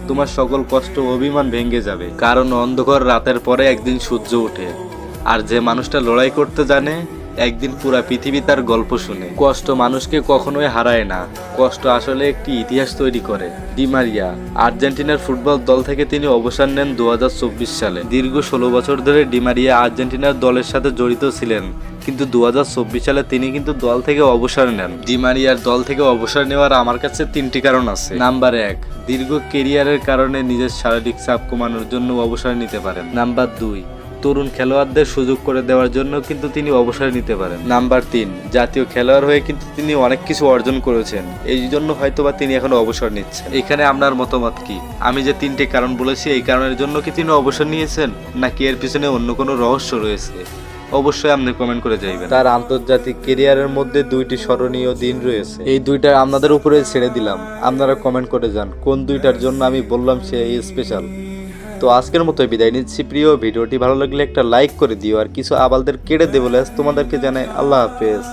তোমার সকল কষ্ট অভিমান ভেঙে যাবে, কারণ অন্ধকার রাতের পরে একদিন সূর্য ওঠে। আর যে মানুষটা লড়াই করতে জানে, একদিন পুরা পৃথিবী তার গল্প শুনে। কষ্ট মানুষকে কখনোই হারায় না, কষ্ট আসলে একটি ইতিহাস তৈরি করে। ডি মারিয়া আর্জেন্টিনার ফুটবল দল থেকে তিনি অবসর নেন 2024 সালে। দীর্ঘ 16 বছর ধরে ডি মারিয়া আর্জেন্টিনার দলের সাথে জড়িত ছিলেন, কিন্তু 2024 সালে তিনি কিন্তু দল থেকে অবসর নেন। ডি মারিয়ার দল থেকে অবসর নেওয়ার আমার কাছে 3টি কারণ আছে। নাম্বার 1, দীর্ঘ কেরিয়ারের কারণে নিজের শারীরিক চাপ কমানোর জন্য অবসর নিতে পারেন। নাম্বার 2, তরুণ খেলোয়াড়দের সুযোগ করে দেওয়ার জন্য কিন্তু তিনি অবসর নিতে পারেন। নাম্বার 3, জাতীয় খেলোয়াড় হয়ে কিন্তু তিনি অনেক কিছু অর্জন করেছেন, এই জন্য হয়তোবা তিনি এখন অবসর নিচ্ছেন। এখানে আপনার মতামত কি? আমি যে 3টে কারণ বলেছি, এই কারণের জন্য কি তিনি অবসর নিয়েছেন, নাকি এর পিছনে অন্য কোনো রহস্য রয়েছে? অবশ্যই আপনি কমেন্ট করে যাইবেন। তার আন্তর্জাতিক ক্যারিয়ারের মধ্যে 2টি স্মরণীয় দিন রয়েছে, এই 2টা আপনাদের উপরে ছেড়ে দিলাম। আপনারা কমেন্ট করে যান কোন 2টার জন্য আমি বললাম সে স্পেশাল। তো আজকের মতো বিদায় নিচ্ছি প্রিয়। ভিডিওটি ভালো লাগলে একটা লাইক করে দিও, আর কিছু আবালদের কেটে দেবো। তোমাদেরকে জানাই আল্লাহ হাফেজ।